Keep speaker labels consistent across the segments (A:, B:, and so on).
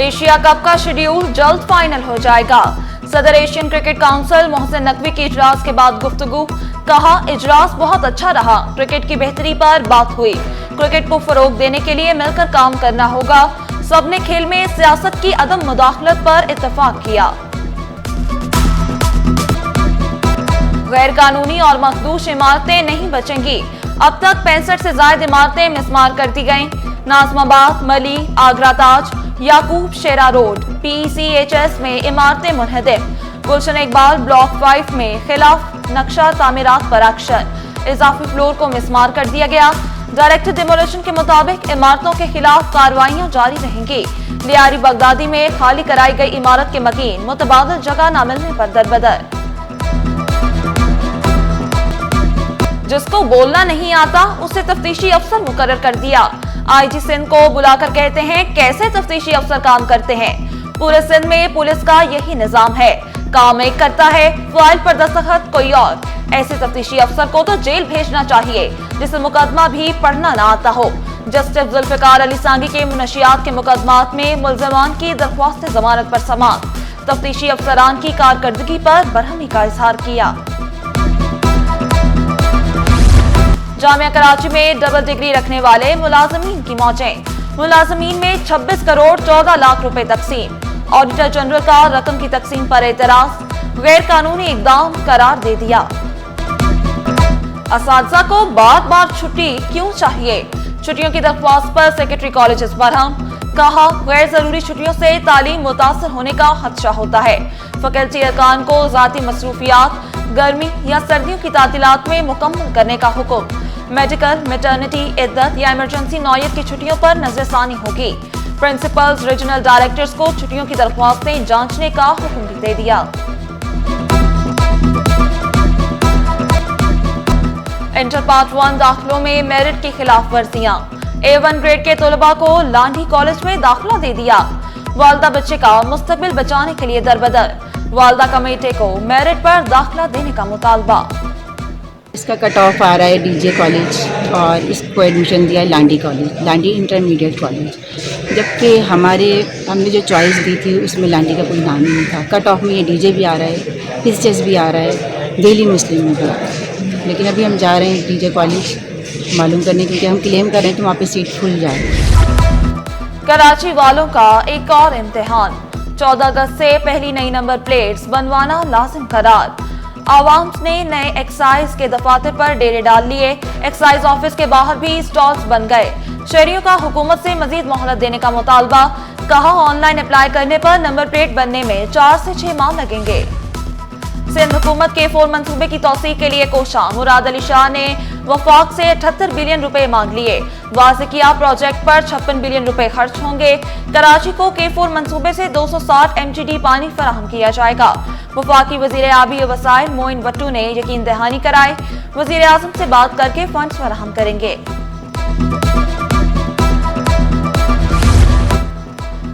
A: Asia cup का schedule जल्द final हो जाएगा। सदर Asian cricket council Mohsin Naqvi के इजलास के बाद गुफ्तगू, कहा इजलास बहुत अच्छा रहा, क्रिकेट की बेहतरी पर बात हुई, क्रिकेट को फरोग देने के लिए मिलकर काम करना होगा, सबने खेल में सियासत की अदम मुदाखलत पर इत्तेफाक किया। गैर कानूनी और मखदूश इमारतें नहीं बचेंगी, अब तक 65 से ज्यादा इमारतें मिसमार कर दी गईं। नाज़िमाबाद, मली, आगरा ताज, याकूब शेरा रोड, PCHS में इमारतें मुनहदम। गुलशन इकबाल ब्लॉक 5 में खिलाफ नक्शा तामीरात पर एक्शन, इजाफी फ्लोर को मिसमार कर दिया गया। डायरेक्टर डिमोलिशन के मुताबिक इमारतों के खिलाफ कार्रवाइयां जारी रहेंगी। लियारी बगदादी में खाली कराई गई इमारत के मकीन मुतबादल जगह न मिलने पर दरबदर। जिसको बोलना नहीं आता उसे तफ्तीशी अफसर मुकर्रर कर दिया। IG सिंध को बुलाकर कहते हैं कैसे तफ्तीशी अफसर काम करते हैं। पूरे सिंध में पुलिस का यही निजाम है, काम एक करता है, फाइल पर दस्तखत कोई और। ऐसे तफ्तीशी अफसर को तो जेल भेजना चाहिए जिसे मुकदमा भी पढ़ना ना आता हो। जस्टिस जुल्फिकार अली सांगी के मुनशियात के मुकदमात में मुल्ज़िमान की दरख्वास्त जमानत पर समाअत, तफ्तीशी अफसरान की कारकर्दगी पर बरहमी का इजहार किया। जामिया कराची में डबल डिग्री रखने वाले मुलाजमीन की मौजें, मुलाजमीन में 26 करोड़ 14 लाख रुपए तकसीम। ऑडिटर जनरल का रकम की तकसीम पर एतराज, गैर कानूनी इकदाम करार दे दिया। असातिज़ा को बार बार छुट्टी क्यों चाहिए, छुट्टियों की दरख्वास्त पर सेक्रेटरी कॉलेजेस बरहम, कहा गैर जरूरी छुट्टियों से तालीम मुतासर होने का खदशा होता है। फैकल्टी अरकान को ज़ाती मसरूफियात गर्मी या सर्दियों की तातीलात में मुकम्मल करने का हुक्म। मेडिकल, मैटरनिटी, इद्दत या इमरजेंसी नौयत की छुट्टियों पर नजरसानी होगी। प्रिंसिपल्स, रीजनल डायरेक्टर्स को छुट्टियों की दरख्वास्तें जांचने का हुक्म भी दे दिया। इंटर पार्ट 1 दाखिलों में मेरिट की खिलाफ वर्जियां, A1 ग्रेड के तलबा को लांडी कॉलेज में दाखिला दे दिया। वालदा बच्चे का मुस्तकबिल बचाने के लिए दरबदर, वालदा कमेटी को मेरिट पर दाखिला देने का मुतालबा।
B: इसका कट ऑफ आ रहा है DJ कॉलेज और इसको एडमिशन दिया है Landi college, Landi intermediate college, जबकि हमने जो चॉइस दी थी उसमें लांडी का कोई नाम ही नहीं था। कट ऑफ में ये DJ भी आ रहा है, PCHS भी आ रहा है, दिल्ली मुस्लिम में भी आ रहा है, लेकिन अभी हम जा रहे हैं DJ कॉलेज मालूम करने, क्योंकि हम क्लेम कर रहे हैं कि वहाँ पे सीट खुल जाए।
A: कराची वालों का एक और इम्तिहान, 14 अगस्त से पहली नई नंबर प्लेट्स बनवाना लाजिम करार। आवाम ने नए एक्साइज के दफातर पर डेरे डाल लिए, एक्साइज ऑफिस के बाहर भी स्टॉल्स बन गए। शहरियों का हुकूमत से मजीद मोहलत देने का मुतालबा, कहा ऑनलाइन अप्लाई करने पर नंबर प्लेट बनने में 4 से 6 माह लगेंगे। सिंध हुकूमत के 4 मंसूबे की तौसीक के लिए कोशा, मुराद अली शाह ने वफाक से 78 बिलियन रुपए मांग लिए। वाज़ेह किया प्रोजेक्ट पर 56 बिलियन रुपए खर्च होंगे। कराची को K4 मंसूबे से 260 MGD पानी फराहम किया जाएगा। वफाकी वजीर आबी वसाइल मोइन वट्टू ने यकीन दहानी कराई, वजीर आजम से बात करके फंड्स फराहम करेंगे।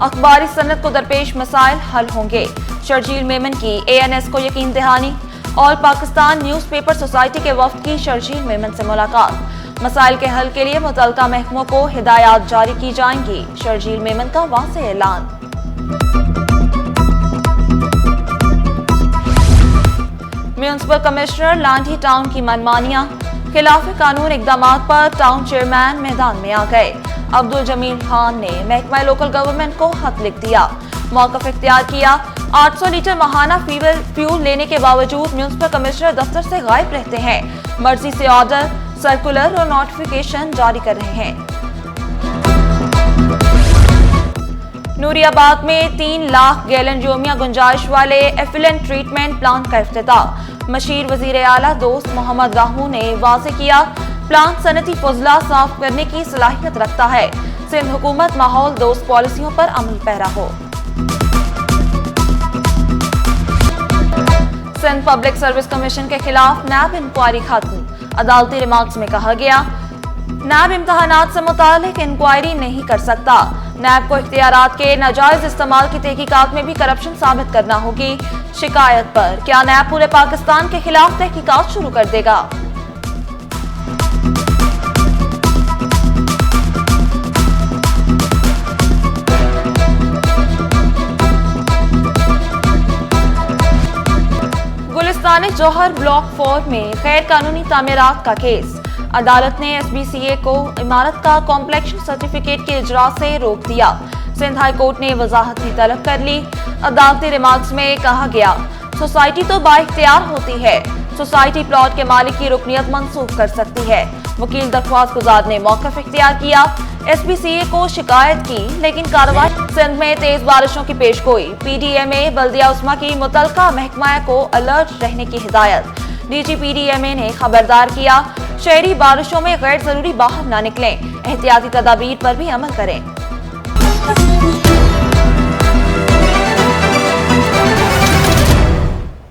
A: अखबारी सनत को दरपेश मसाइल हल होंगे, शर्जील मेमन की ANS को यकीन दहानी। ऑल पाकिस्तान न्यूज़पेपर सोसाइटी के वफ्द की शर्जील मेमन से मुलाकात, मसाइल के हल के लिए मुतल्लिका महकमों को हिदायत जारी की जाएंगी, शर्जील मेमन का वाज़ेह ऐलान। म्यूनिसिपल कमिश्नर लांडी टाउन की मनमानियां, खिलाफ कानून इकदामात पर टाउन चेयरमैन मैदान में आ गए। अब्दुल जमील खान ने महकमा लोकल गवर्नमेंट को खत लिख दिया, मौक़िफ़ इख्तियार किया। 800 लीटर माहाना फ्यूल लेने के बावजूद म्यूनिसिपल कमिश्नर दफ्तर से गायब रहते हैं, मर्जी से ऑर्डर, सर्कुलर और नोटिफिकेशन जारी कर रहे हैं। नूरियाबाद में 3 लाख गैलन योमिया गुंजाइश वाले एफिलेंट ट्रीटमेंट प्लांट का इफ्तिताह, मशीर वजीर आला दोस्त मोहम्मद राहू ने वाज़ेह किया, प्लांट सनती फजला साफ करने की सलाहियत रखता है। सिंध हुकूमत माहौल दोस्त पॉलिसियों पर अमल पैरा हो। सिंध पब्लिक सर्विस कमीशन के खिलाफ नैब इंक्वायरी खत्म, अदालती रिमार्क्स में कहा गया नैब इम्तहानात से मुतालिक इंक्वायरी नहीं कर सकता। नैब को इख्तियारात के नाजायज इस्तेमाल की तहकीकात में भी करप्शन साबित करना होगी। शिकायत पर क्या नैब पूरे पाकिस्तान के खिलाफ तहकीकात शुरू कर देगा? थाने जौहर ब्लॉक 4 में गैर कानूनी तामीरात का केस। अदालत ने SBCA को इमारत का कॉम्प्लेक्शन सर्टिफिकेट के इजरा से रोक दिया। सिंध हाई कोर्ट ने वजाहत भी तलब कर ली। अदालती रिमार्क्स में कहा गया, सोसाइटी तो बाइख्तियार होती है, सोसाइटी प्लॉट के मालिक की रुकनियत मंसूख कर सकती है। वकील दरख्वास्त गुजार ने मौक़िफ़ इख्तियार किया, SBCA को शिकायत की लेकिन कार्रवाई। सिंध में तेज बारिशों की पेशगोई, PDMA बल्दिया उस्मा की मुतलका महकमा को अलर्ट रहने की हिदायत। DG PDMA ने खबरदार किया, शहरी बारिशों में गैर जरूरी बाहर न निकलें, एहतियाती तदाबीर पर भी अमल करें।